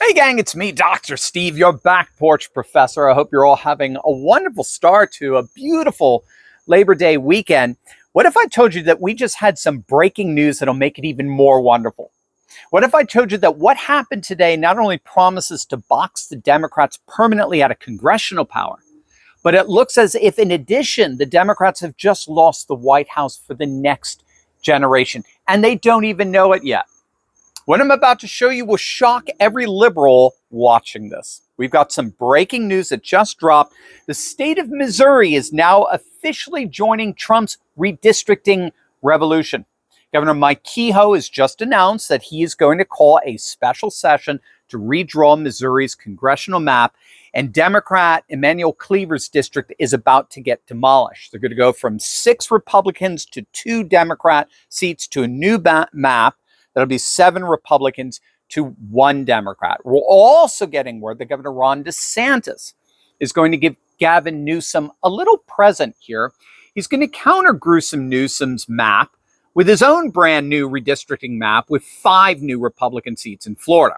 Hey gang, it's me, Dr. Steve, your back porch professor. I hope you're all having a wonderful start to a beautiful Labor Day weekend. What if I told you that we just had some breaking news that'll make it even more wonderful? What if I told you that what happened today not only promises to box the Democrats permanently out of congressional power, but it looks as if, in addition, the Democrats have just lost the White House for the next generation, and they don't even know it yet. What I'm about to show you will shock every liberal watching this. We've got some breaking news that just dropped. The state of Missouri is now officially joining Trump's redistricting revolution. Governor Mike Kehoe has just announced that he is going to call a special session to redraw Missouri's congressional map, and Democrat Emanuel Cleaver's district is about to get demolished. They're going to go from 6 Republicans to 2 Democrat seats to a new map. That'll be 7 Republicans to 1 Democrat. We're also getting word that Governor Ron DeSantis is going to give Gavin Newsom a little present here. He's going to counter gruesome Newsom's map with his own brand new redistricting map with 5 new Republican seats in Florida.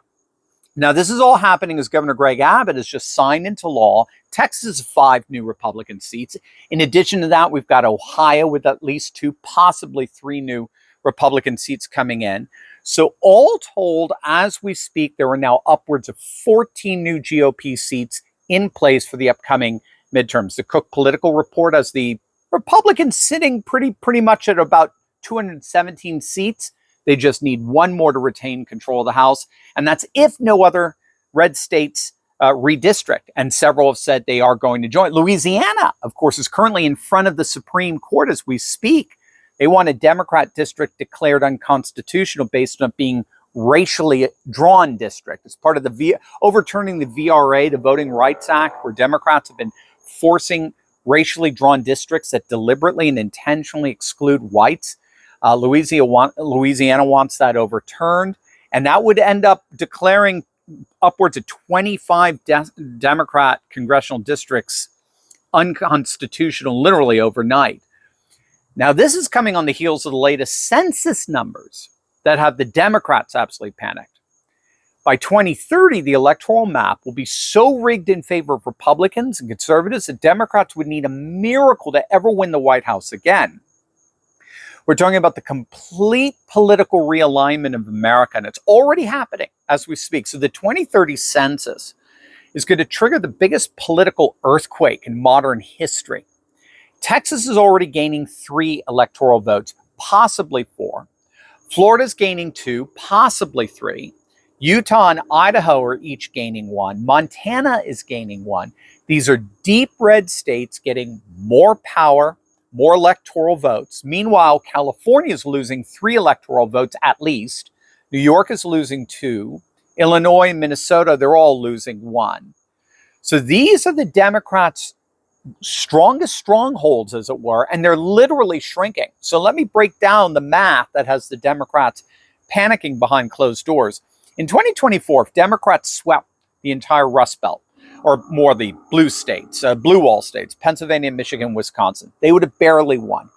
Now, this is all happening as Governor Greg Abbott has just signed into law Texas' 5 new Republican seats. In addition to that, we've got Ohio with at least 2, possibly 3 new Republican seats coming in. So all told, as we speak, there are now upwards of 14 new GOP seats in place for the upcoming midterms. The Cook Political Report has the Republicans sitting pretty much at about 217 seats. They just need 1 more to retain control of the House. And that's if no other red states redistrict. And several have said they are going to join. Louisiana, of course, is currently in front of the Supreme Court as we speak. They want a Democrat district declared unconstitutional based on it being racially drawn district. It's part of the overturning the VRA, the Voting Rights Act, where Democrats have been forcing racially drawn districts that deliberately and intentionally exclude whites. Louisiana wants that overturned, and that would end up declaring upwards of 25 Democrat congressional districts unconstitutional literally overnight. Now, this is coming on the heels of the latest census numbers that have the Democrats absolutely panicked. By 2030, the electoral map will be so rigged in favor of Republicans and conservatives that Democrats would need a miracle to ever win the White House again. We're talking about the complete political realignment of America, and it's already happening as we speak. So the 2030 census is going to trigger the biggest political earthquake in modern history. Texas is already gaining 3 electoral votes, possibly 4. Florida's gaining 2, possibly 3. Utah and Idaho are each gaining 1. Montana is gaining 1. These are deep red states getting more power, more electoral votes. Meanwhile, California is losing 3 electoral votes at least. New York is losing 2. Illinois and Minnesota, they're all losing 1. So these are the Democrats' strongest strongholds, as it were, and they're literally shrinking. So let me break down the math that has the Democrats panicking behind closed doors. In 2024, if Democrats swept the entire Rust Belt, or more the blue states, blue wall states, Pennsylvania, Michigan, Wisconsin, they would have barely won.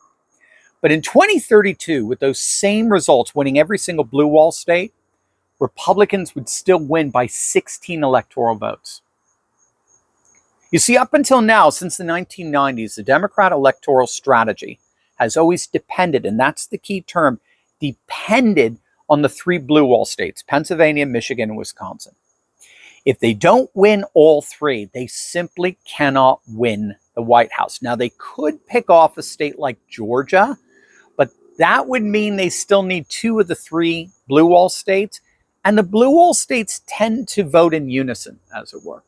But in 2032, with those same results, winning every single blue wall state, Republicans would still win by 16 electoral votes. You see, up until now, since the 1990s, the Democrat electoral strategy has always depended, and that's the key term, depended on the 3 blue wall states, Pennsylvania, Michigan, and Wisconsin. If they don't win all 3, they simply cannot win the White House. Now, they could pick off a state like Georgia, but that would mean they still need 2 of the 3 blue wall states, and the blue wall states tend to vote in unison, as it were.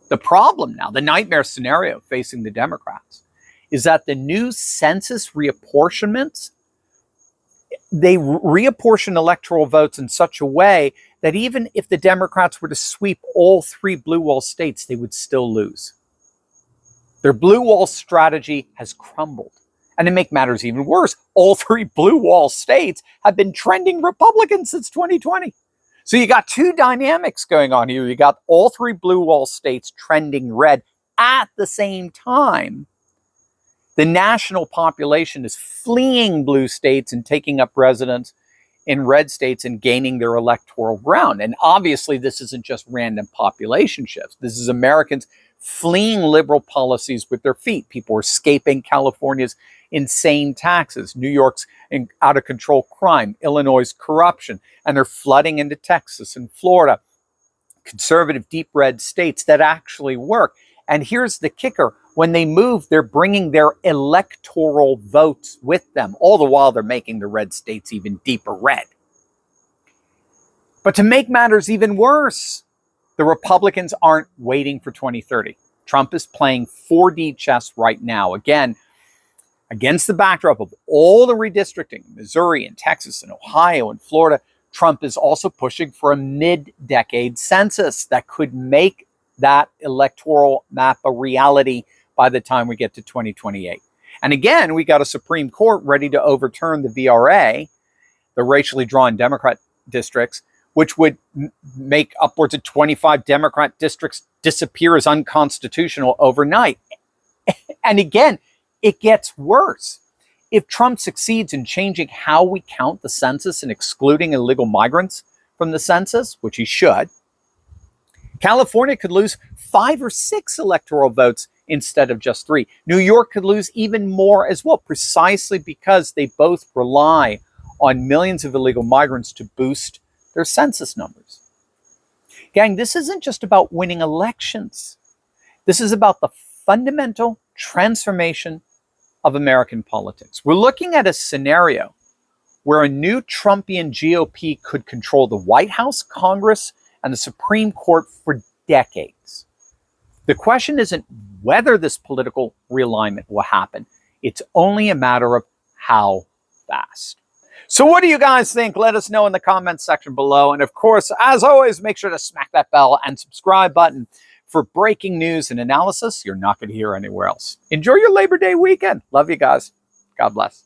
The problem now, the nightmare scenario facing the Democrats, is that the new census reapportionments, they reapportion electoral votes in such a way that even if the Democrats were to sweep all 3 blue wall states, they would still lose. Their blue wall strategy has crumbled. And to make matters even worse, all 3 blue wall states have been trending Republican since 2020. So you got 2 dynamics going on here. You got all 3 blue wall states trending red at the same time. The national population is fleeing blue states and taking up residence in red states and gaining their electoral ground. And obviously, this isn't just random population shifts. This is Americans fleeing liberal policies with their feet. People are escaping California's insane taxes, New York's out of control crime, Illinois' corruption, and they're flooding into Texas and Florida, conservative deep red states that actually work. And here's the kicker. When they move, they're bringing their electoral votes with them. All the while, they're making the red states even deeper red. But to make matters even worse, the Republicans aren't waiting for 2030. Trump is playing 4D chess right now. Again, against the backdrop of all the redistricting, Missouri and Texas and Ohio and Florida, Trump is also pushing for a mid-decade census that could make that electoral map a reality by the time we get to 2028. And again, we got a Supreme Court ready to overturn the VRA, the racially drawn Democrat districts, which would make upwards of 25 Democrat districts disappear as unconstitutional overnight. And again, it gets worse. If Trump succeeds in changing how we count the census and excluding illegal migrants from the census, which he should, California could lose 5 or 6 electoral votes instead of just 3. New York could lose even more as well, precisely because they both rely on millions of illegal migrants to boost their census numbers. Gang, this isn't just about winning elections. This is about the fundamental transformation of American politics. We're looking at a scenario where a new Trumpian GOP could control the White House, Congress, and the Supreme Court for decades. The question isn't whether this political realignment will happen. It's only a matter of how fast. So what do you guys think? Let us know in the comments section below. And of course, as always, make sure to smack that bell and subscribe button for breaking news and analysis you're not going to hear anywhere else. Enjoy your Labor Day weekend. Love you guys. God bless.